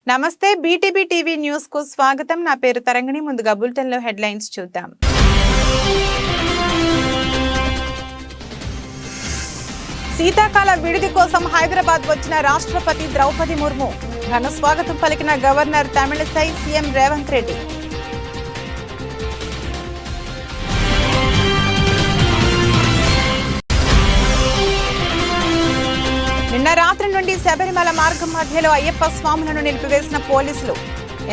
నమస్తే BTB TV news కు స్వాగతం. నా పేరు తరంగిణి. ముందుగా బులెటిన్ లో హెడ్లైన్స్ చూద్దాం. శీతాకాల విడిది కోసం హైదరాబాద్ వచ్చిన రాష్ట్రపతి ద్రౌపది ముర్ము. ఘన స్వాగతం పలికిన గవర్నర్ తమిళిసై సీఎం రేవంత్ రెడ్డి. నిన్న రాత్రి నుండి శబరిమల మార్గం మధ్యలో అయ్యప్ప స్వాములను నిలిపివేసిన పోలీసులు.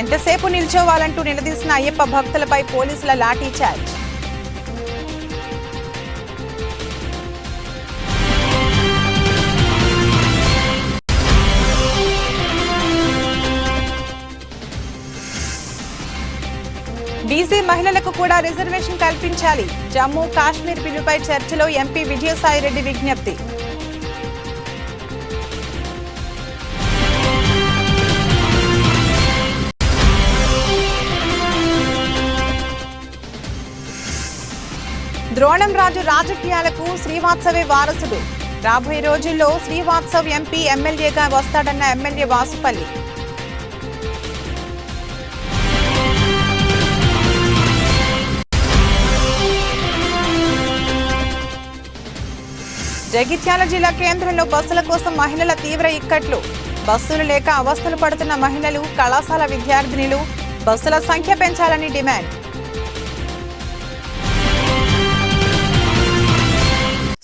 ఎంతసేపు నిల్చోవాలంటూ నిలదీసిన అయ్యప్ప భక్తులపై పోలీసుల లాఠీ చార్జ్. బీసీ మహిళలకు కూడా రిజర్వేషన్ కల్పించాలి. జమ్మూ కాశ్మీర్ బిల్లుపై చర్చలో ఎంపీ విజయసాయిరెడ్డి విజ్ఞప్తి. ద్రోణం రాజు రాజకీయాలకు శ్రీవాత్సవే వారసుడు. రాబోయే రోజుల్లో శ్రీవాత్సవ్ ఎంపీ ఎమ్మెల్యేగా వస్తాడన్న ఎమ్మెల్యే వాసుపల్లి. జగిత్యాల జిల్లా కేంద్రంలో బస్సుల కోసం మహిళల తీవ్ర ఇక్కట్లు. బస్సులు లేక అవస్థలు పడుతున్న మహిళలు, కళాశాల విద్యార్థినులు బస్సుల సంఖ్య పెంచాలని డిమాండ్.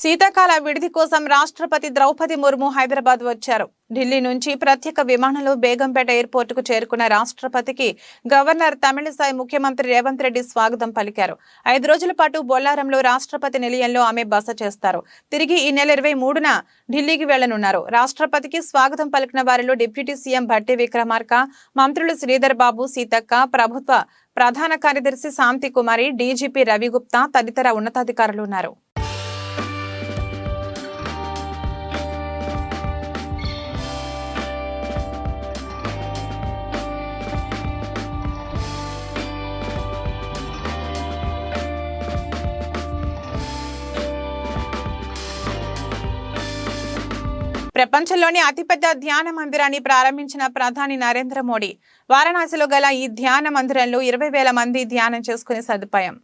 శీతాకాల విడిది కోసం రాష్ట్రపతి ద్రౌపది ముర్ము హైదరాబాద్ వచ్చారు. ఢిల్లీ నుంచి ప్రత్యేక విమానంలో బేగంపేట ఎయిర్పోర్ట్ కు చేరుకున్న రాష్ట్రపతికి గవర్నర్ తమిళిసై, ముఖ్యమంత్రి రేవంత్ రెడ్డి స్వాగతం పలికారు. 5 రోజుల పాటు బొల్లారంలో రాష్ట్రపతి నిలయంలో ఆమె బస చేస్తారు. తిరిగి ఈ నెల 23న ఢిల్లీకి వెళ్లనున్నారు. రాష్ట్రపతికి స్వాగతం పలికిన వారిలో డిప్యూటీ సీఎం భట్టి విక్రమార్క, మంత్రులు శ్రీధర్ బాబు, సీతక్క, ప్రభుత్వ ప్రధాన కార్యదర్శి శాంతి కుమారి, డీజీపీ రవిగుప్తా తదితర ఉన్నతాధికారులు ఉన్నారు. ప్రపంచంలోని అతిపెద్ద ధ్యాన మందిరాన్ని ప్రారంభించిన ప్రధాని నరేంద్ర మోడీ. వారణాసిలో గల ఈ ధ్యాన మందిరంలో 20,000 మంది ధ్యానం చేసుకునే సదుపాయం.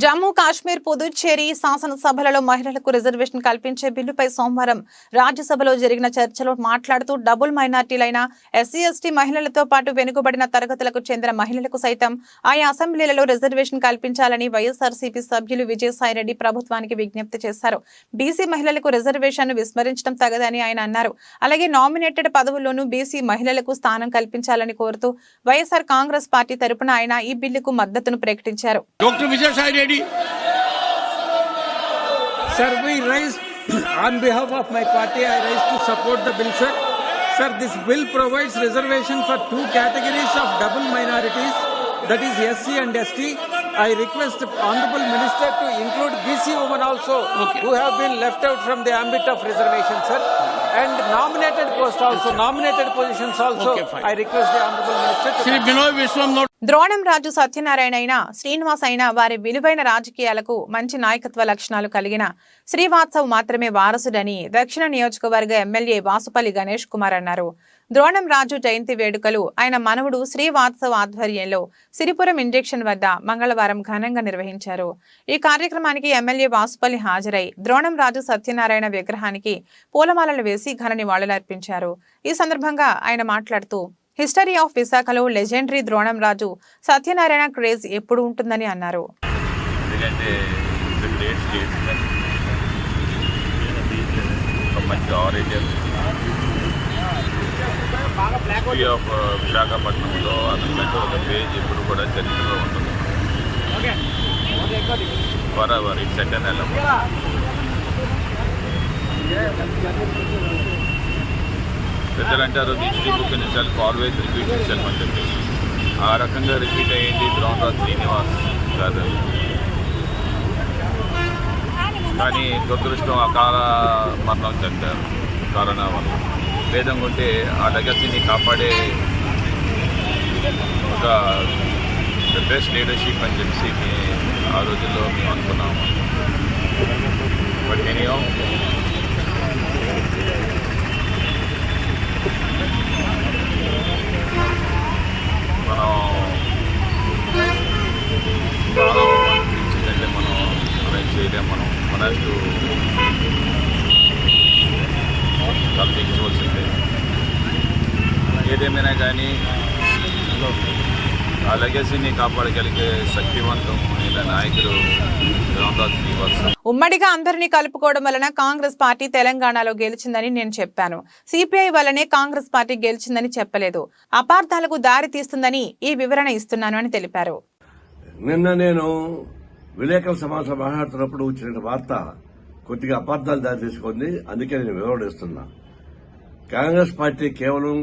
జమ్మూ కాశ్మీర్, పుదుచ్చేరి శాసనసభలలో మహిళలకు రిజర్వేషన్ కల్పించే బిల్లుపై సోమవారం రాజ్యసభలో జరిగిన చర్చలో మాట్లాడుతూ డబుల్ మైనార్టీలైన ఎస్సీ, ఎస్టీ మహిళలతో పాటు వెనుకబడిన తరగతులకు చెందిన మహిళలకు సైతం ఆయా అసెంబ్లీలలో రిజర్వేషన్ కల్పించాలని వైఎస్ఆర్సీపీ సభ్యులు విజయసాయిరెడ్డి ప్రభుత్వానికి విజ్ఞప్తి చేశారు. బీసీ మహిళలకు రిజర్వేషన్ విస్మరించడం తగదని ఆయన అన్నారు. అలాగే నామినేటెడ్ పదవుల్లోనూ బీసీ మహిళలకు స్థానం కల్పించాలని కోరుతూ వైఎస్ఆర్ కాంగ్రెస్ పార్టీ తరపున ఆయన ఈ బిల్లుకు మద్దతును ప్రకటించారు. Sir, we raised on behalf of my party, I raised to support the bill, sir. Sir, this bill provides reservation for 2 categories of double minorities, that is SC and ST. I request Honorable Minister to include BC women also, who have been left out from the ambit of reservation, sir. And nominated post also, nominated positions also. I request the Honorable Minister to... Dronam రాజు సత్యనారాయణ అయినా, శ్రీనివాస్ అయినా వారి విలువైన రాజకీయాలకు మంచి నాయకత్వ లక్షణాలు కలిగిన శ్రీవాత్సవ్ మాత్రమే వారసుడని దక్షిణ నియోజకవర్గ ఎమ్మెల్యే వాసుపల్లి గణేష్ కుమార్ అన్నారు. ద్రోణం రాజు జయంతి వేడుకలు ఆయన మనవడు శ్రీవాత్సవ్ ఆధ్వర్యంలో సిరిపురం ఇంజెక్షన్ వద్ద మంగళవారం ఘనంగా నిర్వహించారు. ఈ కార్యక్రమానికి ఎమ్మెల్యే వాసుపల్లి హాజరై ద్రోణం రాజు సత్యనారాయణ విగ్రహానికి పూలమాలలు వేసి ఘన నివాళులర్పించారు. ఈ సందర్భంగా ఆయన మాట్లాడుతూ హిస్టరీ ఆఫ్ విశాఖలో లెజెండరీ ద్రోణం రాజు సత్యనారాయణ క్రేజ్ ఎప్పుడు ఉంటుందని అన్నారు. విశాఖపట్నంలో అతనికంటే ఒక పేజ్ ఎప్పుడు కూడా చరిత్రలో ఉంటుంది. Forever it's eternal. పెద్దలు అంటారు history book in self always repeat it self అని చెప్పి. ఆ రకంగా రిపీట్ అయ్యింది ద్రోణరాజ్ శ్రీనివాస్ గారు. కానీ దురదృష్టం అకాల మరణం చెందారు కరోనా వల్ల. భేదం ఉంటే ఆ లెగసీని కాపాడే ఒక బెస్ట్ లీడర్షిప్ అని చెప్పి ఆ రోజుల్లో మేము అనుకున్నాము. బట్ హ్యాస్ టు తలదించవలసిందే. ఏదేమైనా కానీ ఆ లెగసీని కాపాడగలిగే శక్తివంతమైన నాయకుడు రామదాస్ శ్రీనివాస్. ఉమ్మడిగా అందరినీ కలుపుకోవడం వలన కాంగ్రెస్ పార్టీ తెలంగాణలో గెలిచిందని నేను చెప్పాను. సిపిఐ వల్లనే కాంగ్రెస్ పార్టీ గెలిచిందని చెప్పలేదు. అపార్థాలకు దారి తీస్తుందని ఈ వివరణ ఇస్తున్నాను అని తెలిపారు. నిన్న నేను విలేకరుల సమావేశం మాట్లాడుతున్నప్పుడు వచ్చిన వార్త కొద్దిగా అపార్థాలు దారి తీసుకుంది. అందుకే నేను వివరణ ఇస్తున్నా. కాంగ్రెస్ పార్టీ కేవలం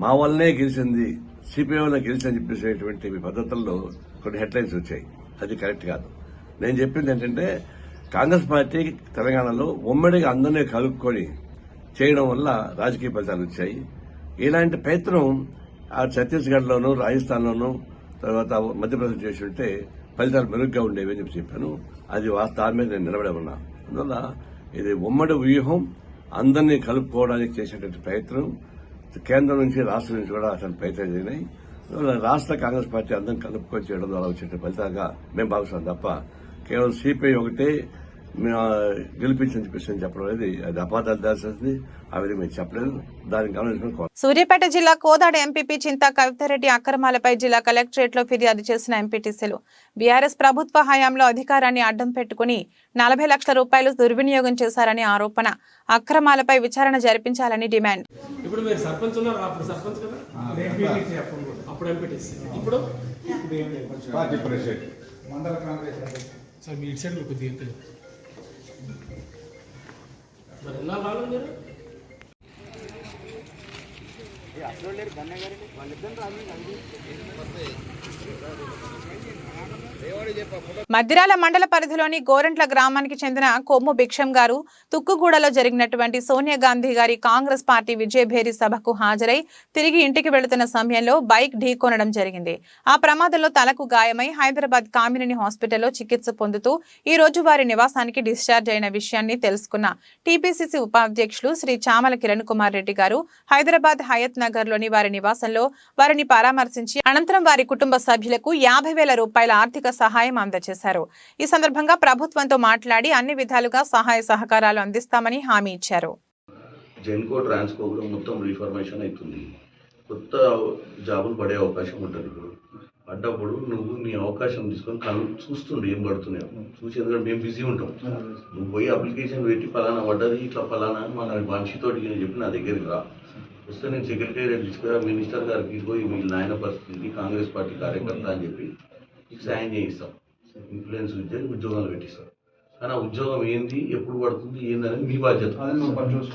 మా వల్లనే గెలిచింది, సిపిఐ వల్ల గెలిచిందని చెప్పేసేటువంటి పద్ధతుల్లో కొన్ని హెడ్లైన్స్ వచ్చాయి. అది కరెక్ట్ కాదు. నేను చెప్పింది ఏంటంటే కాంగ్రెస్ పార్టీ తెలంగాణలో ఉమ్మడిగా అందరినీ కలుపుకొని చేయడం వల్ల రాజకీయ ఫలితాలు వచ్చాయి. ఇలాంటి ప్రయత్నం ఆ ఛత్తీస్గఢ్లోనూ రాజస్థాన్లోనూ తర్వాత మధ్యప్రదేశ్ చేసి ఉంటే ఫలితాలు మెరుగ్గా ఉండేవి అని చెప్పాను. అది దాని మీద నేను నిలబడే ఉన్నా. అందువల్ల ఇది ఉమ్మడి వ్యూహం, అందరినీ కలుపుకోవడానికి చేసేటువంటి ప్రయత్నం కేంద్రం నుంచి రాష్ట్రం నుంచి కూడా అసలు ప్రయత్నం జరిగినాయి. రాష్ట్ర కాంగ్రెస్ పార్టీ అందరం కలుపుకొని చేయడం ద్వారా వచ్చే ఫలితంగా మేము భావిస్తాం తప్ప కేవలం సిపిఐ ఒకటే గెలిపించని చెప్పేసి చెప్పడం అనేది అది అపార్థాలు దాల్సింది. ఆ విధంగా మేము చెప్పలేదు. దానికి గమనించుకుని సూర్యాపేట జిల్లా కోదాడ ఎంపీపీ చింతా కవితారెడ్డి అక్రమాలపై జిల్లా కలెక్టరేట్ లో ఫిర్యాదు చేసిన ఎంపీటీసీలు బీఆర్ఎస్ ప్రభుత్వ హయాంలో అధికారాన్ని అడ్డం పెట్టుకుని 40 లక్షల రూపాయలు దుర్వినియోగం చేశారని ఆరోపణ. అక్రమాలపై విచారణ జరిపించాలని డిమాండ్. ఇప్పుడు మీరు సర్పంచ్ ఉన్నారు, అప్పుడు సర్పంచ్ కదా, అప్పుడు ఎంపీటీసీ, ఇప్పుడు మండల కాంగ్రెస్ సార్ మీ ఇటు సైడ్ కొద్దిగా మరి ఎలా రాలేదు మీరు? మద్దిరాల మండల పరిధిలోని గోరంట్ల గ్రామానికి చెందిన కొమ్ము భిక్షం గారు తుక్కుగూడలో జరిగినటువంటి సోనియా గాంధీ గారి కాంగ్రెస్ పార్టీ విజయభేరి సభకు హాజరై తిరిగి ఇంటికి వెళుతున్న సమయంలో బైక్ ఢీకొనడం జరిగింది. ఆ ప్రమాదంలో తలకు గాయమై హైదరాబాద్ కామినేని హాస్పిటల్లో చికిత్స పొందుతూ ఈ రోజు వారి నివాసానికి డిశ్చార్జ్ అయిన విషయాన్ని తెలుసుకున్న టీపీసీసీ ఉపాధ్యక్షులు శ్రీ చామల కిరణ్ కుమార్ రెడ్డి గారు హైదరాబాద్ హయత్ నగర్ లోని వారి నివాసంలో వారిని పరామర్శించి అనంతరం వారి కుటుంబ సభ్యులకు 50,000 రూపాయల ఆర్థిక సహాయం అందజేశారు. ఈ సందర్భంగా ప్రభుత్వంతో మాట్లాడి అన్ని విధాలుగా సహాయ సహకారాలు అందిస్తామని హామీ ఇచ్చారు. జెన్కో ట్రాన్స్కో కూడా మొత్తం రీఫార్మేషన్ అవుతుంది. కొత్త జాబులు పడే అవకాశం ఉంటుంది. ఇప్పుడు పడ్డప్పుడు నువ్వు నీ అవకాశం తీసుకొని కళ్ళు చూస్తుండే ఏం పడుతున్నాయో చూసి, ఎందుకంటే మేము బిజీ ఉంటాం. నువ్వు పోయి అప్లికేషన్ పెట్టి ఫలానా పడ్డది ఇట్లా ఫలానా మన మనిషితోటి నేను చెప్పి నా దగ్గరికి రా, వస్తే నేను సెక్రటేరియట్ తీసుకురా మినిస్టర్ గారికి పోయి మీ నాయన పరిస్థితి కాంగ్రెస్ పార్టీ కార్యకర్త అని చెప్పి నీకు సాయం చేయిస్తాం, ఇన్ఫ్లుయెన్స్ ఉద్యోగాలు పెట్టిస్తాం. కానీ ఆ ఉద్యోగం ఏంది, ఎప్పుడు పడుతుంది, ఏందనేది మీ బాధ్యత.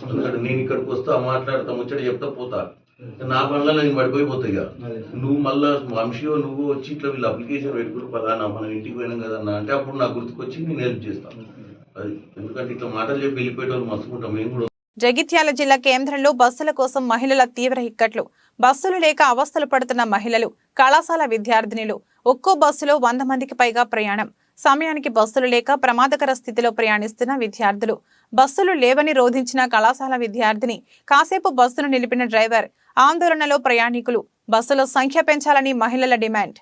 ఎందుకంటే నేను ఇక్కడికి వస్తా మాట్లాడతా ముచ్చట చెప్తా పోతా, నా పనులలో నేను పడిపోయిపోతాయి. నువ్వు మళ్ళా వంశీయో నువ్వు వచ్చి ఇట్లా వీళ్ళు అప్లికేషన్ పెట్టుకుని పలానా మనం ఇంటికి పోయినాం కదన్నా అంటే అప్పుడు నాకు గుర్తుకొచ్చి నేను హెల్ప్ చేస్తాను. అది ఎందుకంటే ఇట్లా మాటలు చెప్పి వెళ్ళిపోయేటోళ్ళు మస్తుకుంటాం మేము కూడా. జగిత్యాల జిల్లా కేంద్రంలో బస్సుల కోసం మహిళల తీవ్ర ఇక్కట్లు. బస్సులు లేక అవస్థలు పడుతున్న మహిళలు, కళాశాల విద్యార్థినులు. ఒక్కో బస్సులో 100 మందికి పైగా ప్రయాణం. సమయానికి బస్సులు లేక ప్రమాదకర స్థితిలో ప్రయాణిస్తున్న విద్యార్థులు. బస్సులు లేవని రోధించిన కళాశాల విద్యార్థిని, కాసేపు బస్సును నిలిపిన డ్రైవర్. ఆందోళనలో ప్రయాణికులు. బస్సుల సంఖ్య పెంచాలని మహిళల డిమాండ్.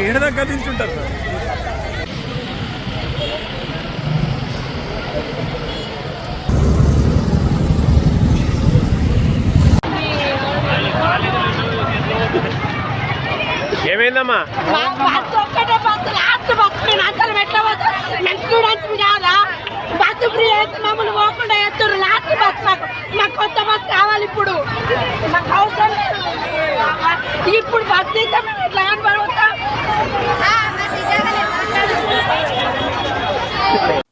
ఏడ దగ్గర నుంచి ఉంటారు సార్. ఏమైందమ్మా? బస్సు ఫ్రీ అయితే మమ్మల్ని పోకుండా ఎత్తురు. లాస్ట్ బస్ మాకు కొత్త బస్ కావాలి. ఇప్పుడు మాకు అవసరం లేదు. ఇప్పుడు బస్సు అయితే మేము ఎట్లా కనబడతాం.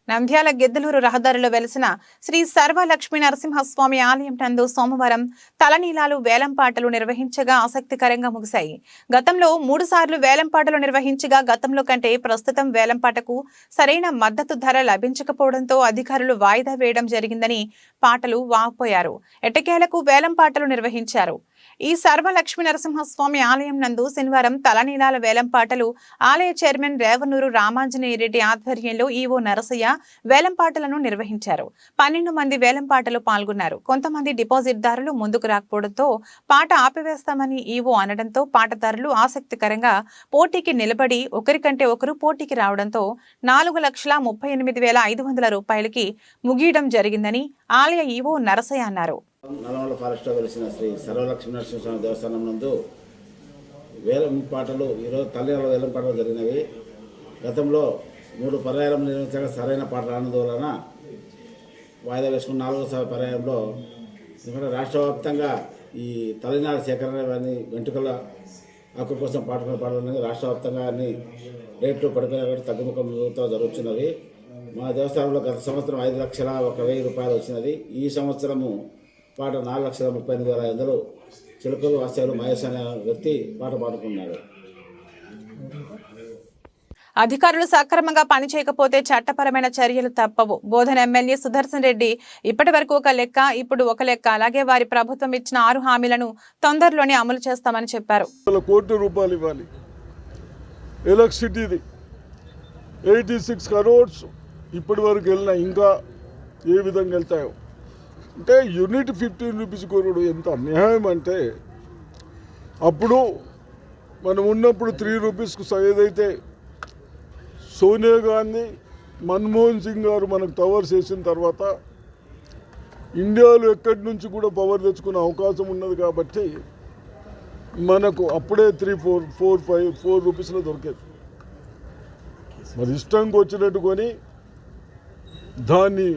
నంద్యాల గిద్దలూరు రహదారిలో వెలిసిన శ్రీ సర్వ లక్ష్మీ నరసింహస్వామి ఆలయం నందు సోమవారం తలనీలాలు వేలంపాటలు నిర్వహించగా ఆసక్తికరంగా ముగిశాయి. గతంలో 3 సార్లు వేలంపాటలు నిర్వహించగా గతంలో కంటే ప్రస్తుతం వేలంపాటకు సరైన మద్దతు ధర లభించకపోవడంతో అధికారులు వాయిదా వేయడం జరిగిందని పాటలు వాపోయారు. ఎట్టకేలకు వేలంపాటలు నిర్వహించారు. ఈ సర్వ లక్ష్మీ నరసింహస్వామి ఆలయం నందు శనివారం తలనీలాల వేలంపాటలు ఆలయ చైర్మన్ రేవనూరు రామాంజనేయ రెడ్డి ఆధ్వర్యంలో ఈవో నరసయ్య వేలంపాటలను నిర్వహించారు. 12 మంది వేలంపాటలు పాల్గొన్నారు. కొంతమంది డిపాజిట్దారులు ముందుకు రాకపోవడంతో పాట ఆపివేస్తామని ఈవో అనడంతో పాటదారులు ఆసక్తికరంగా పోటీకి నిలబడి ఒకరికంటే ఒకరు పోటీకి రావడంతో 4,38,500 రూపాయలకి ముగియడం జరిగిందని ఆలయ ఈవో నరసయ్య అన్నారు. నల్లమల్ల ఫారెస్ట్లో వెలిసిన శ్రీ సర్వలక్ష్మీ నరసింహస్వామి దేవస్థానం నందు వేలంపాటలు ఈరోజు తల్లిలో వేలంపాటలు జరిగినవి. గతంలో 3 పర్యాయం నిర్వహించగా సరైన పాట రానందువలన వాయిదా వేసుకున్న 4వ పర్యాయంలో ఎందుకంటే రాష్ట్ర వ్యాప్తంగా ఈ తల్లినాడు సేకరణ అని వెంట్రుకల హక్కు కోసం పాటలు రాష్ట్ర వ్యాప్తంగా అన్ని రేట్లు పడిపోయిన తగ్గుముఖంతో జరుగుతున్నవి. మా దేవస్థానంలో గత సంవత్సరం 5,01,000 రూపాయలు వచ్చినది. ఈ సంవత్సరము పాట 4,38,500 చిలుకలు వాస్యాలు మహేష్ అనే వ్యక్తి పాట పాడుకున్నాడు. అధికారులు సక్రమంగా పనిచేయకపోతే చట్టపరమైన చర్యలు తప్పవు. బోధన ఎమ్మెల్యే సుదర్శన్ రెడ్డి ఇప్పటి వరకు ఒక లెక్క, ఇప్పుడు ఒక లెక్క, అలాగే వారి ప్రభుత్వం ఇచ్చిన 6 హామీలను తొందరలోనే అమలు చేస్తామని చెప్పారు. ₹1 కోటి ఇవ్వాలి. ఎలక్ట్రిసిటీది 86 crores ఇప్పటి వరకు వెళ్ళినా ఇంకా ఏ విధంగా వెళ్తాయో అంటే యూనిట్ 15 రూపీస్ కొనుడు ఎంత అన్యాయం అంటే అప్పుడు మనం ఉన్నప్పుడు 3 రూపీస్కు ఏదైతే సోనియా గాంధీ మన్మోహన్ సింగ్ గారు మనకు టవర్స్ వేసిన తర్వాత ఇండియాలో ఎక్కడి నుంచి కూడా పవర్ తెచ్చుకునే అవకాశం ఉన్నది కాబట్టి మనకు అప్పుడే 4 రూపీస్లో దొరికేది. మరి ఇష్టంగా వచ్చినట్టు కొని దాన్ని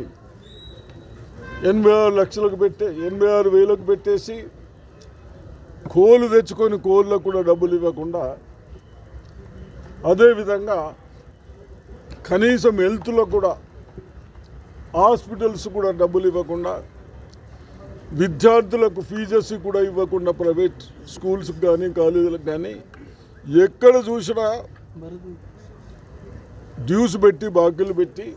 86,00,000 పెట్టేసి కోళ్ళు తెచ్చుకొని కోళ్ళకు కూడా డబ్బులు ఇవ్వకుండా, అదేవిధంగా కనీసం హెల్త్లో కూడా హాస్పిటల్స్ కూడా డబ్బులు ఇవ్వకుండా, విద్యార్థులకు ఫీజెస్ కూడా ఇవ్వకుండా ప్రైవేట్ స్కూల్స్కి కానీ కాలేజీలకు కానీ ఎక్కడ చూసినా డ్యూస్ పెట్టి బాకీలు పెట్టి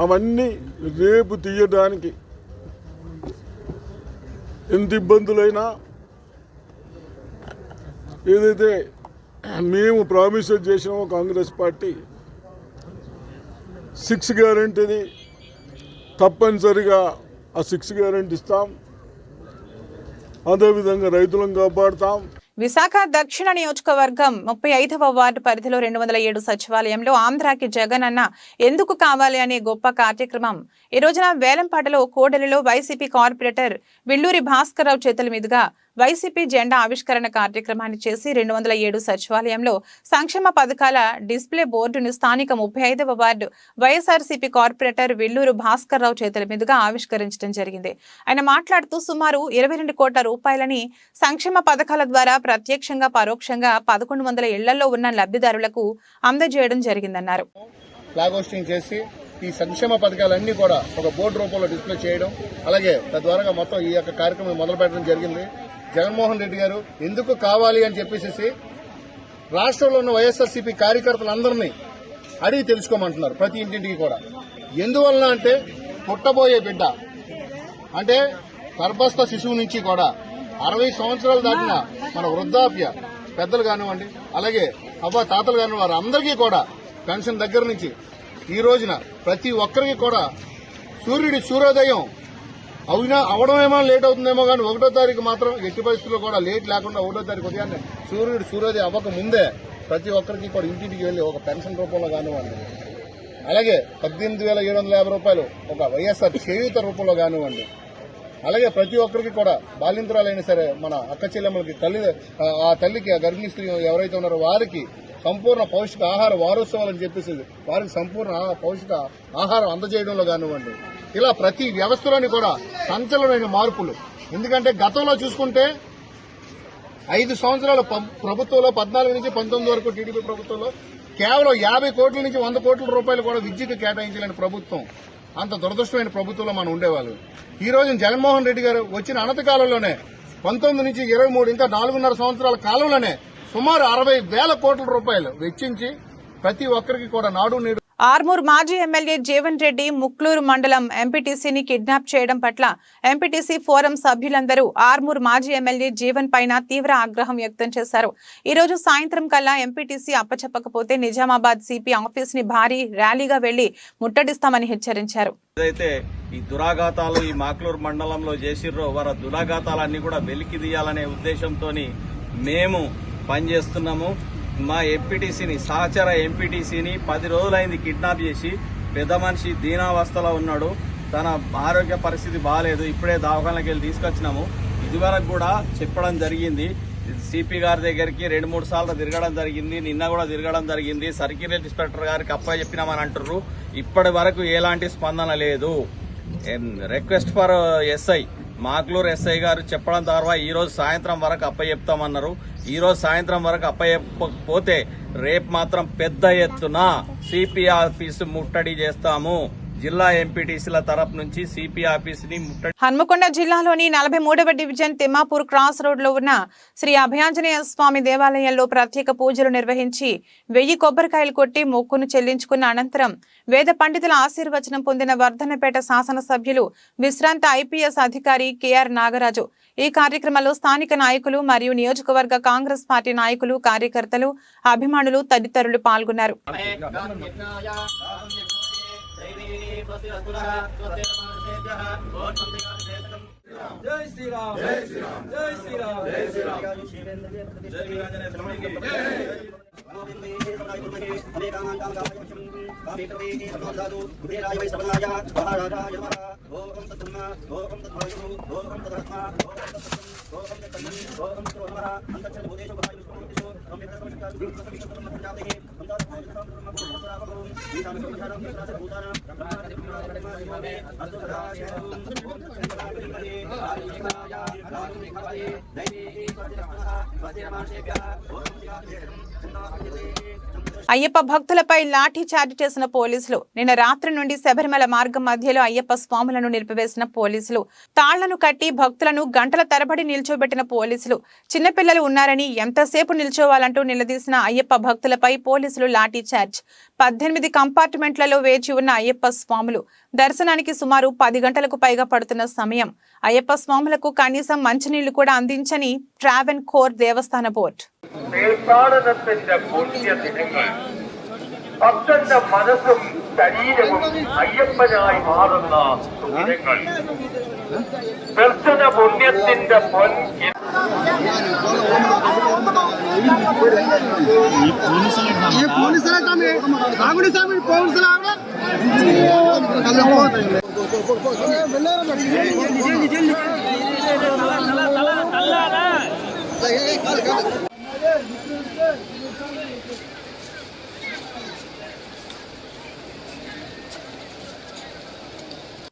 అవన్నీ రేపు తీయడానికి ఎంత ఇబ్బందులైనా ఏదైతే మేము ప్రామిస్ చేసినామో కాంగ్రెస్ పార్టీ 6 గ్యారెంటీని తప్పనిసరిగా ఆ 6 గ్యారెంటీ ఇస్తాం. అదేవిధంగా రైతులను కాపాడుతాం. విశాఖ దక్షిణ నియోజకవర్గం 35వ వార్డు పరిధిలో 207 సచివాలయంలో ఆంధ్రాకి జగన్ అన్న ఎందుకు కావాలి అనే గొప్ప కార్యక్రమం ఈ రోజున వేలంపాటలో కోడలిలో వైసీపీ కార్పొరేటర్ విల్లూరి భాస్కర్రావు చేతుల మీదుగా వైసీపీ జెండా ఆవిష్కరణ కార్యక్రమాన్ని చేసి 207 సచివాలయంలో సంక్షేమ పథకాల డిస్ప్లే బోర్డును స్థానిక 35వ వార్డు వైఎస్ఆర్సీపీ కార్పొరేటర్ విల్లూరు భాస్కర్రావు చేతుల మీదుగా ఆవిష్కరించడం జరిగింది. ఆయన మాట్లాడుతూ సుమారు 22 కోట్ల రూపాయలని సంక్షేమ పథకాల ద్వారా ప్రత్యక్షంగా పరోక్షంగా 1100 ఇళ్లలో ఉన్న లబ్ధిదారులకు అందజేయడం జరిగిందన్నారు. ఫ్లాగ్ హోస్టింగ్ చేసి ఈ సంక్షేమ పథకాలన్నీ కూడా ఒక బోర్డు రూపంలో డిస్ప్లే చేయడం, అలాగే తద్వారా మొత్తం ఈ యొక్క కార్యక్రమం మొదలు పెట్టడం జరిగింది. జగన్మోహన్ రెడ్డి గారు ఎందుకు కావాలి అని చెప్పేసి రాష్ట్రంలో ఉన్న వైఎస్ఆర్సీపీ కార్యకర్తలందరినీ అడిగి తెలుసుకోమంటున్నారు. ప్రతి ఇంటింటికి కూడా ఎందువలన అంటే పుట్టబోయే బిడ్డ అంటే గర్భస్థ శిశువు నుంచి కూడా 60 సంవత్సరాలు దాటిన మన వృద్ధాప్య పెద్దలు కానివ్వండి, అలాగే తాతలు కానివ్వండి, వారు అందరికీ కూడా పెన్షన్ దగ్గర నుంచి ఈ రోజున ప్రతి ఒక్కరికి కూడా సూర్యోదయం అవడమేమో లేట్ అవుతుందేమో కానీ 1వ తారీఖు మాత్రం ఎట్టి పరిస్థితుల్లో కూడా లేట్ లేకుండా 1వ తారీఖు ఉదయాన్నే సూర్యోదయం అవ్వక ముందే ప్రతి ఒక్కరికి కూడా ఇంటింటికి వెళ్లి ఒక పెన్షన్ రూపంలో కానివ్వండి, అలాగే 18,750 రూపాయలు ఒక వైఎస్ఆర్ చేయూత రూపంలో కానివ్వండి, అలాగే ప్రతి ఒక్కరికి కూడా బాలింతరాలైనా సరే మన అక్క చెల్లెమ్మలకి ఆ తల్లికి ఆ గర్భిణీ స్త్రీ ఎవరైతే ఉన్నారో వారికి సంపూర్ణ పౌష్టిక ఆహార వారోత్సవాలని చెప్పేసి వారికి సంపూర్ణ పౌష్టిక ఆహారం అందజేయడంలో కానివ్వండి, ఇలా ప్రతి వ్యవస్థలోని కూడా సంచలనమైన మార్పులు. ఎందుకంటే గతంలో చూసుకుంటే 5 సంవత్సరాల ప్రభుత్వంలో 14 నుంచి 19 వరకు టీడీపీ ప్రభుత్వంలో కేవలం 50 కోట్ల నుంచి 100 కోట్ల రూపాయలు కూడా విద్యకు కేటాయించలేని ప్రభుత్వం, అంత దురదృష్టమైన ప్రభుత్వంలో మనం ఉండేవాళ్ళు. ఈ రోజు జగన్మోహన్ రెడ్డి గారు వచ్చిన అనతి కాలంలోనే 19 నుంచి 23 ఇంకా 4.5 సంవత్సరాల కాలంలోనే సుమారు 60,000 కోట్ల రూపాయలు వెచ్చించి ప్రతి ఒక్కరికి కూడా నాడు నేడు. ఆర్మూర్ మాజీ ఎమ్మెల్యే జీవన్ రెడ్డి ముక్లూరు మండలం ఎంపీటీసీని కిడ్నాప్ చేయడం పట్ల ఎంపీటీసీ ఫోరం సభ్యులందరూ ఆర్మూర్ మాజీ ఎమ్మెల్యే జీవన్ పైన తీవ్ర ఆగ్రహం వ్యక్తం చేశారు. ఈ రోజు సాయంత్రం కల్లా ఎంపీటీసీ అప్పచెప్పకపోతే నిజామాబాద్ సిపి ఆఫీస్ ని భారీ ర్యాలీగా వెళ్లి ముట్టడిస్తామని హెచ్చరించారు. ఏదైతే ఈ దురాఘాతాలు ఈ మాక్లూరు మండలంలో చేసిర్రో వారి దురాఘాతాలన్నీ కూడా వెలికి తీయాలనే ఉద్దేశంతో మేము పనిచేస్తున్నాము. మా ఎంపీటీసీని సహచర ఎంపీటీసీని 10 రోజులైంది కిడ్నాప్ చేసి, పెద్ద మనిషి దీనావస్థలో ఉన్నాడు, తన ఆరోగ్య పరిస్థితి బాగాలేదు, ఇప్పుడే దవాఖానకి వెళ్ళి తీసుకొచ్చినాము. ఇదివరకు కూడా చెప్పడం జరిగింది, సిపి గారి దగ్గరికి 2-3 సార్లు తిరగడం జరిగింది, నిన్న కూడా తిరగడం జరిగింది. సర్కిల్ ఇన్స్పెక్టర్ గారికి అప్పచెప్పినామని అంటున్నారు. ఇప్పటి వరకు ఎలాంటి స్పందన లేదు. Request for SI Makloor SI గారు చెప్పడం ద్వారా ఈ రోజు సాయంత్రం వరకు అప్పచెప్తామన్నారు. ఈ రోజు సాయంత్రం వరకు అప్పచెప్పకపోతే రేపు మాత్రం పెద్ద ఎత్తున సిపి ఆఫీసు ముట్టడి చేస్తాము. జిల్లా ఎంపీటీసీల తరపు నుంచి సిపి ఆఫీస్ ని ముట్టడి. హన్మకొండ జిల్లాలోని 43వ డివిజన్ తిమ్మాపూర్ క్రాస్ రోడ్ లో ఉన్న శ్రీ అభయాంజనేయ స్వామి దేవాలయంలో ప్రత్యేక పూజలు నిర్వహించి 1000 కొబ్బరికాయలు కొట్టి మొక్కును చెల్లించుకున్న అనంతరం వేద పండితుల ఆశీర్వచనం పొందిన వర్ధన్నపేట శాసనసభ్యులు విశ్రాంత ఐపీఎస్ అధికారి కెఆర్ నాగరాజు. ఈ కార్యక్రమంలో స్థానిక నాయకులు మరియు నియోజకవర్గ కాంగ్రెస్ పార్టీ నాయకులు, కార్యకర్తలు, అభిమానులు తదితరులు పాల్గొన్నారు. జై శ్రీరామ్, జై శ్రీరామ్, జై శ్రీరామ్, జై శ్రీరామ్, జై వీరాంజనేయ స్వామికి అయ్యప్ప భక్తులపై లాఠీ చార్జ్ చేసిన పోలీసులు. నిన్న రాత్రి నుండి శబరిమల మార్గం మధ్యలో అయ్యప్ప స్వాములను నిలిపివేసిన పోలీసులు, తాళ్లను కట్టి భక్తులను గంటల తరబడి నిల్చోబెట్టిన పోలీసులు, చిన్నపిల్లలు ఉన్నారని ఎంతసేపు నిల్చోవాలంటూ నిలదీసిన అయ్యప్ప భక్తులపై పోలీసులు లాఠీ చార్జ్. 18 కంపార్ట్మెంట్లలో వేచి ఉన్న అయ్యప్ప స్వాములు దర్శనానికి సుమారు 10 గంటలకు పైగా పడుతున్న సమయం. అయ్యప్ప స్వాములకు కనీసం మంచినీళ్లు కూడా అందించని ట్రావెన్ కోర్ దేవస్థాన బోర్డు. ഭക്തന്റെ മനസ്സും ശരീരവും അയ്യപ്പനായി മാറുന്ന സുദിനങ്ങൾ. ദർശന പുണ്യത്തിന്റെ പൊൻ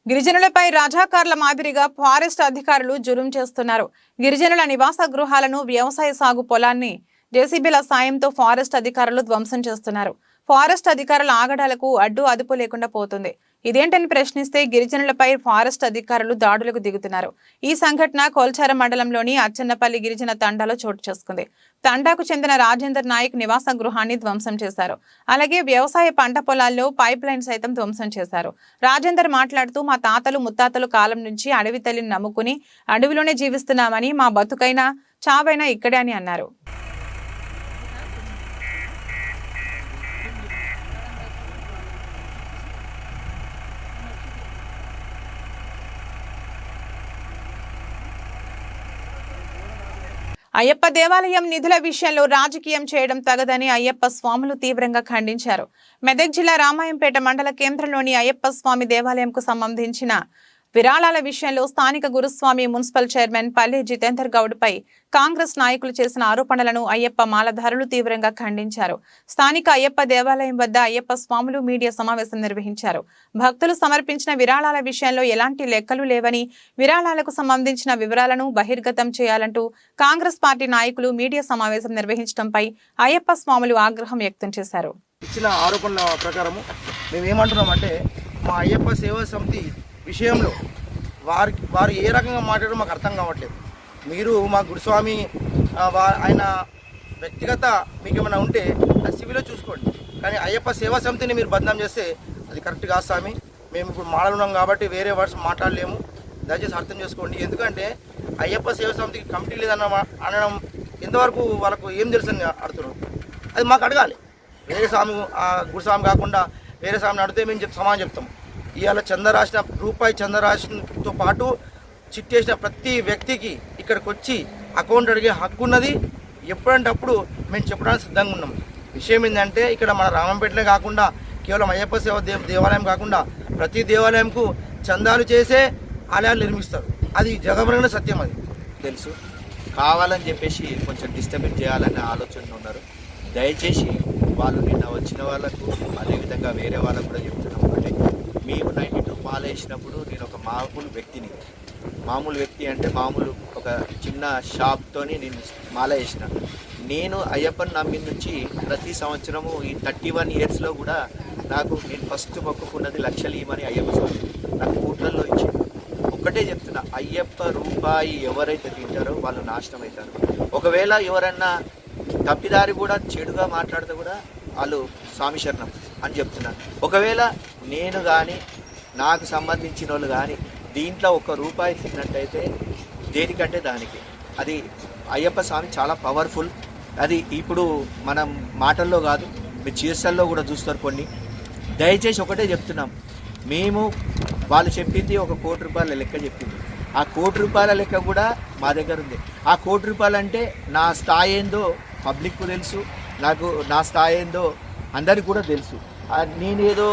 గిరిజనులపై రాజాకార్ల మాదిరిగా ఫారెస్ట్ అధికారులు జులుం చేస్తున్నారు. గిరిజనుల నివాస గృహాలను, వ్యవసాయ సాగు పొలాన్ని జేసీబీల సాయంతో ఫారెస్ట్ అధికారులు ధ్వంసం చేస్తున్నారు. ఫారెస్ట్ అధికారుల ఆగడాలకు అడ్డు అదుపు లేకుండా పోతుంది. ఇదేంటని ప్రశ్నిస్తే గిరిజనులపై ఫారెస్ట్ అధికారులు దాడులకు దిగుతున్నారు. ఈ సంఘటన కోల్చార మండలంలోని అచ్చన్నపల్లి గిరిజన తండాలో చోటు చేసుకుంది. తండాకు చెందిన రాజేందర్ నాయక్ నివాస గృహాన్ని ధ్వంసం చేశారు. అలాగే వ్యవసాయ పంట పొలాల్లో పైప్ లైన్ సైతం ధ్వంసం చేశారు. రాజేందర్ మాట్లాడుతూ, మా తాతలు ముత్తాతలు కాలం నుంచి అడవి తల్లిని నమ్ముకుని అడవిలోనే జీవిస్తున్నామని, మా బతుకైనా చావైనా ఇక్కడే అని అన్నారు. అయ్యప్ప దేవాలయం నిధుల విషయంలో రాజకీయం చేయడం తగదని అయ్యప్ప స్వాములు తీవ్రంగా ఖండించారు. మెదక్ జిల్లా రామాయంపేట మండల కేంద్రంలోని అయ్యప్ప స్వామి దేవాలయంకు సంబంధించిన విరాళాల విషయంలో స్థానిక గురుస్వామి మున్సిపల్ చైర్మన్ పల్లె జితేందర్ గౌడ్పై కాంగ్రెస్ నాయకులు చేసిన ఆరోపణలను అయ్యప్ప మాలధారులు తీవ్రంగా ఖండించారు. స్థానిక అయ్యప్ప దేవాలయం వద్ద అయ్యప్ప స్వాములు మీడియా సమావేశం నిర్వహించారు. భక్తులు సమర్పించిన విరాళాల విషయంలో ఎలాంటి లెక్కలు లేవని, విరాళాలకు సంబంధించిన వివరాలను బహిర్గతం చేయాలంటూ కాంగ్రెస్ పార్టీ నాయకులు మీడియా సమావేశం నిర్వహించడంపై అయ్యప్ప స్వాములు ఆగ్రహం వ్యక్తం చేశారు. ఇచ్చిన ఆరోపణల ప్రకారము మేము ఏమంటున్నామంటే మా అయ్యప్ప సేవా సమితి విషయంలో వారు ఏ రకంగా మాట్లాడడం మాకు అర్థం కావట్లేదు. మీరు మా గురుస్వామి ఆయన వ్యక్తిగత మీకు ఏమైనా ఉంటే అది సివిలో చూసుకోండి, కానీ అయ్యప్ప సేవా సమితిని మీరు బదనాం చేస్తే అది కరెక్ట్ కాదు స్వామి. మేము ఇప్పుడు మాట్లాడున్నాం కాబట్టి వేరే వర్డ్స్ మాట్లాడలేము, దయచేసి అర్థం చేసుకోండి. ఎందుకంటే అయ్యప్ప సేవా సమితికి కమిటీ లేదన్న అనడం ఎంతవరకు వాళ్ళకు ఏం తెలుసని అడుగుతున్నారు, అది మాకు అడగాలి. వేరే స్వామి గురుస్వామి కాకుండా వేరే స్వామిని అడిగితే మేము సమాధానం చెప్తాం. ఇవాళ రూపాయి చంద రాశితో పాటు చిట్టేసిన ప్రతి వ్యక్తికి ఇక్కడికి వచ్చి అకౌంట్ అడిగే హక్కు ఉన్నది. ఎప్పుడంటే అప్పుడు మేము చెప్పడానికి సిద్ధంగా ఉన్నాం. విషయం ఏంటంటే ఇక్కడ మన రామంపేటలే కాకుండా కేవలం అయ్యప్ప సేవ దేవాలయం కాకుండా ప్రతి దేవాలయంకు చందాలు చేసే ఆలయాలు నిర్మిస్తారు. అది జగమరణ సత్యం, అది తెలుసు. కావాలని చెప్పేసి కొంచెం డిస్టర్బెన్స్ చేయాలనే ఆలోచనలు ఉన్నారు. దయచేసి వాళ్ళు నిన్న వచ్చిన వాళ్ళకు అదేవిధంగా వేరే వాళ్ళకు కూడా చెప్తున్నాం. అంటే మేము 92 మాల వేసినప్పుడు నేను ఒక మామూలు వ్యక్తి అంటే మామూలు ఒక చిన్న షాప్తోని నేను మాల వేసిన. నేను అయ్యప్పని నమ్మి నుంచి ప్రతి సంవత్సరము ఈ 31 ఇయర్స్లో కూడా నేను ఫస్ట్ మొక్కుకున్నది లక్షలు ఇవ్వమని అయ్యప్ప స్వామి నాకు కోట్లలో ఇచ్చింది. ఒక్కటే చెప్తున్నా, అయ్యప్ప రూపాయి ఎవరైతే తింటారో వాళ్ళు నాశనం అవుతారు. ఒకవేళ ఎవరన్నా తప్పిదారి కూడా చెడుగా మాట్లాడితే కూడా వాళ్ళు స్వామి శరణం అని చెప్తున్నాను. ఒకవేళ నేను కానీ నాకు సంబంధించిన వాళ్ళు కానీ దీంట్లో ₹1 తిన్నట్టయితే దేనికంటే దానికి అది అయ్యప్ప స్వామి చాలా పవర్ఫుల్. అది ఇప్పుడు మనం మాటల్లో కాదు, మీరు చేసల్లో కూడా చూస్తారు కొన్ని. దయచేసి ఒకటే చెప్తున్నాం, మేము వాళ్ళు చెప్పింది ₹1 కోటి లెక్క చెప్పింది. ఆ ₹1 కోటి లెక్క కూడా మా దగ్గర ఉంది. ఆ ₹1 కోటి అంటే నా స్థాయి ఏందో పబ్లిక్కు తెలుసు, నా స్థాయి ఏందో అందరికి కూడా తెలుసు. నేనేదో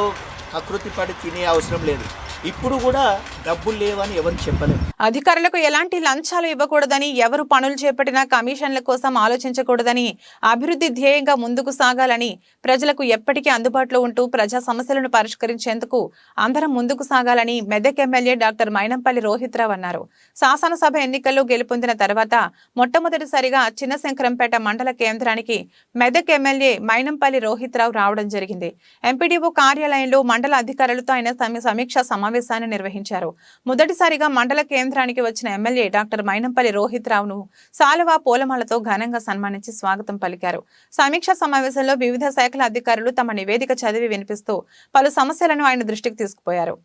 కకృతి పడి తినే అవసరం లేదు. ఇప్పుడు కూడా డబ్బులు లేవని ఎవరు చెప్పలేదు. అధికారులకు ఎలాంటి లంచాలు ఇవ్వకూడదని, ఎవరు పనులు చేపట్టినా కమిషన్ల కోసం ఆలోచించకూడదని, అభివృద్ధి ధ్యేయంగా ముందుకు సాగాలని, ప్రజలకు ఎప్పటికీ అందుబాటులో ఉంటూ ప్రజా సమస్యలను పరిష్కరించేందుకు అందరం ముందుకు సాగాలని మెదక్ ఎమ్మెల్యే డాక్టర్ మైనంపల్లి రోహిత్రావు అన్నారు. శాసనసభ ఎన్నికల్లో గెలుపొందిన తర్వాత మొట్టమొదటిసారిగా చిన్నశంకరంపేట మండల కేంద్రానికి మెదక్ ఎమ్మెల్యే మైనంపల్లి రోహిత్రావు రావడం జరిగింది. ఎంపీడీఓ కార్యాలయంలో మండల అధికారులతో ఆయన సమీక్షా సమావేశాన్ని నిర్వహించారు. మొదటిసారిగా మండల కేంద్రానికి వచ్చిన ఎమ్మెల్యే డాక్టర్ మైనంపల్లి రోహిత్రావును సాలువా పూలమాలతో ఘనంగా సన్మానించి స్వాగతం పలికారు. సమీక్షా సమావేశంలో వివిధ శాఖల అధికారులు తమ నివేదిక చదివి వినిపిస్తూ పలు సమస్యలను ఆయన దృష్టికి తీసుకుపోయారు.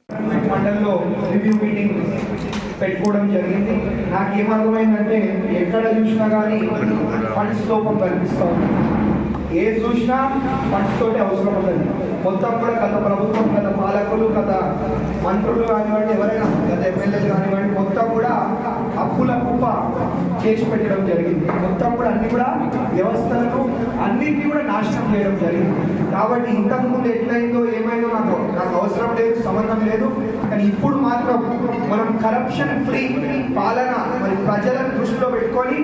పెట్టుకోవడం జరిగింది. నాకేమర్థమైందంటే ఎక్కడ చూసినా కానీ ఫండ్స్ లోపం కనిపిస్తూ ఉంది. ఏది చూసినా ఫండ్స్ తోటి అవసరం ఉంటుంది. మొత్తం కూడా గత ప్రభుత్వం, గత పాలకులు, గత మంత్రులు కానివ్వండి, ఎవరైనా గత ఎమ్మెల్యేలు కానివ్వండి, మొత్తం కూడా అప్పుల కుప్ప చేసి పెట్టడం జరిగింది. మొత్తం కూడా అన్ని కూడా వ్యవస్థలను అన్నింటినీ కూడా నాశనం చేయడం జరిగింది. కాబట్టి ఇంతకుముందు ఎట్లయిందో ఏమైందో నాకు అవసరం లేదు, సంబంధం లేదు. కానీ ఇప్పుడు మాత్రం మనం కరప్షన్ ఫ్రీ పాలన మరి ప్రజలను దృష్టిలో పెట్టుకొని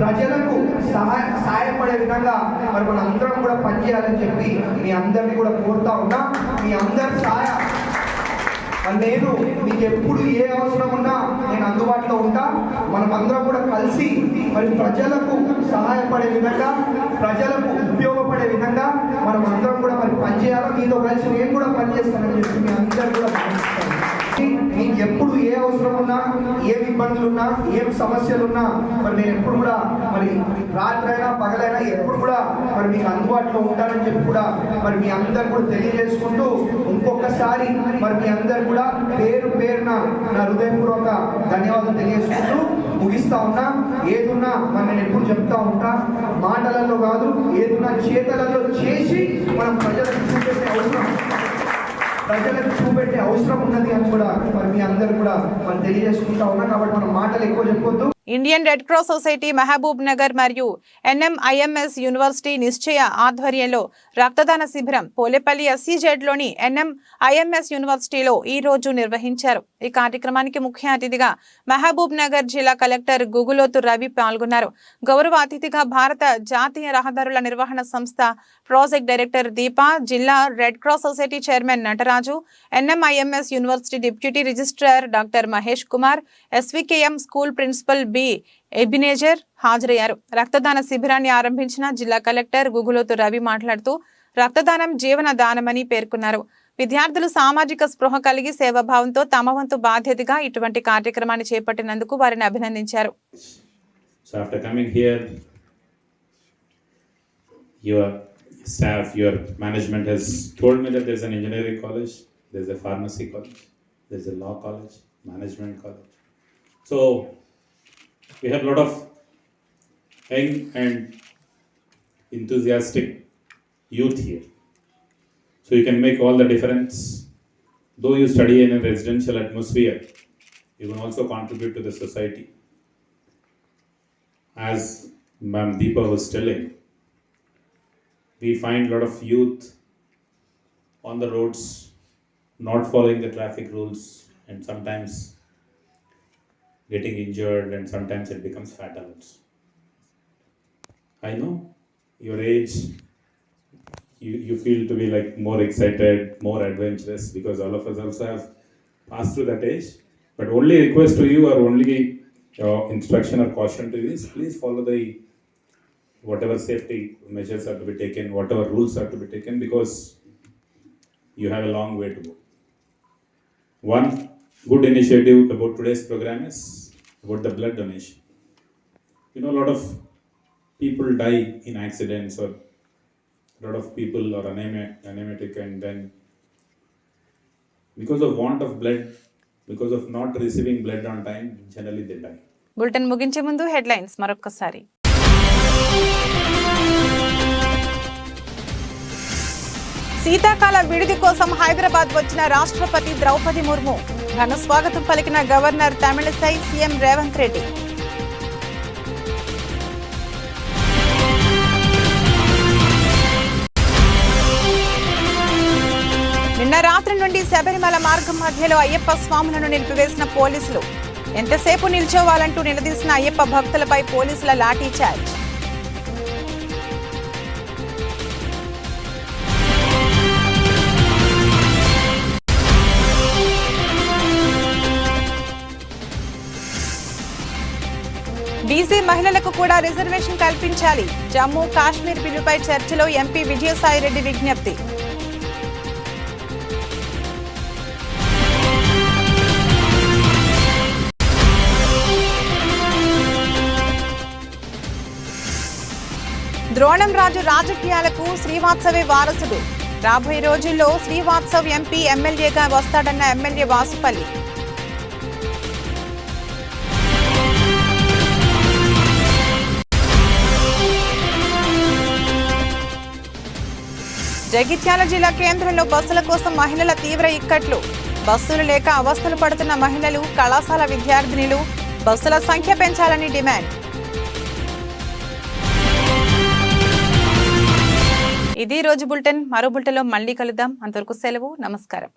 ప్రజలకు సహాయపడే విధంగా మరి మన అందరం కూడా పనిచేయాలని చెప్పి మీ అందరినీ కూడా కోరుతా ఉన్నా. మీ అందరి సహాయం నేను మీకు ఎప్పుడు ఏ అవసరం ఉన్నా నేను అందుబాటులో ఉంటా. మనం అందరం కూడా కలిసి మరి ప్రజలకు సహాయపడే విధంగా, ప్రజలకు ఉపయోగపడే విధంగా మనం అందరం కూడా మరి పనిచేయాలి. మీతో కలిసి నేను కూడా పనిచేస్తానని చెప్పి మీ అందరూ కూడా భావిస్తాను. మీకు ఎప్పుడు ఏ అవసరం ఉన్నా, ఏం ఇబ్బందులు ఉన్నా, ఏం సమస్యలు ఉన్నా మరి నేను ఎప్పుడు కూడా మరి రాత్రైనా పగలైనా ఎప్పుడు కూడా మరి మీకు అందుబాటులో ఉంటానని చెప్పి కూడా మరి మీ అందరు కూడా తెలియజేసుకుంటూ ఇంకొకసారి మరి మీ అందరు కూడా పేరున నా హృదయపూర్వక ధన్యవాదాలు తెలియజేసుకుంటూ ముగిస్తా ఉన్నా. ఏదున్నా మరి నేను ఎప్పుడు చెప్తా ఉంటా, మాటలలో కాదు, ఏదున్నా చేతలలో చేసి మనం ప్రజలకు చూపెట్టే అవసరం ఉన్నది అని కూడా మరి మీ అందరు కూడా మనం తెలియజేసుకుంటా ఉన్నా. కాబట్టి మనం మాటలు ఎక్కువ చెప్పొద్దు. Indian Red Cross Society Mahabubnagar మరియు NMIMS యూనివర్సిటీ నిశ్చయ ఆధ్వర్యంలో రక్తదాన శిబిరం పోలేపల్లి SCZ-లోని NMIMS యూనివర్సిటీలో ఈ రోజు నిర్వహించారు. ఈ కార్యక్రమానికి ముఖ్య అతిథిగా మహబూబ్ నగర్ జిల్లా కలెక్టర్ గుగులోతు రవి పాల్గొన్నారు. గౌరవ అతిథిగా భారత జాతీయ రహదారుల నిర్వహణ సంస్థ ప్రాజెక్ట్ డైరెక్టర్ దీపా, జిల్లా Red Cross Society chairman Nataraju, NMIMS university deputy registrar doctor Mahesh Kumar, SVKM school principal B Ebenezer హాజరయ్యారు. రక్తదాన శిబిరాన్ని ఆరంభించిన జిల్లా కలెక్టర్ గుగులోతు రవి మాట్లాడుతూ రక్తదానం జీవన దానమని పేర్కొన్నారు. విద్యార్థులు సామాజిక స్పృహ కలిగి సేవాభావంతో తమ వంతు బాధ్యతగా ఇటువంటి కార్యక్రమాన్ని చేపట్టినందుకు వారిని అభినందించారు. So after coming here, your staff, your management has told me that there's an engineering college, there's a pharmacy college, there's a law college, management college. So we have a lot of young and enthusiastic youth here. So you can make all the difference. Though you study in a residential atmosphere, you can also contribute to the society. As Ma'am Deepa was telling, we find a lot of youth on the roads not following the traffic rules and sometimes getting injured, and sometimes it becomes fatal. I know your age, you feel to be like more excited, more adventurous, because all of us also have passed through that age. But only request to you, or only instruction or caution to you is, please follow the whatever safety measures are to be taken, whatever rules are to be taken, because you have a long way to go. One good initiative about today's program is about the blood donation. You know, a lot of people die in accidents, or a lot of people are anemic, and then because of want of blood, because of not receiving blood on time, generally they die. Bulletin ముగించే ముందు headlines మరొకసారి. శీతాకాల విడిది కోసం హైదరాబాద్ వచ్చిన రాష్ట్రపతి ద్రౌపది ముర్ము ఘన స్వాగతం పలికిన గవర్నర్ తమిళిసై సీఎం రేవంత్ రెడ్డి. నిన్న రాత్రి నుండి శబరిమల మార్గం మధ్యలో అయ్యప్ప స్వాములను నిలిపివేసిన పోలీసులు. ఎంతసేపు నిల్చోవాలంటూ నిలదీసిన అయ్యప్ప భక్తులపై పోలీసుల లాఠీ చార్జ్. బీసీ మహిళలకు కూడా రిజర్వేషన్ కల్పించాలి. జమ్మూ కాశ్మీర్ బిల్లుపై చర్చలో ఎంపీ విజయసాయిరెడ్డి విజ్ఞప్తి. ద్రోణం రాజు రాజకీయాలకు శ్రీవాత్సవే వారసుడు. రాబోయే రోజుల్లో శ్రీవాత్సవ్ ఎంపీ ఎమ్మెల్యేగా వస్తాడన్న ఎమ్మెల్యే వాసుపల్లి. జగిత్యాల జిల్లా కేంద్రంలో బస్సుల కోసం మహిళల తీవ్ర ఇక్కట్లు. బస్సులు లేక అవస్థలు పడుతున్న మహిళలు, కళాశాల విద్యార్థినులు బస్సుల సంఖ్య పెంచాలని డిమాండ్. ఇది రోజు బులెటిన్. మరో బులెటిన్లో మళ్ళీ కలుద్దాం. అంతవరకు సెలవు. నమస్కారం.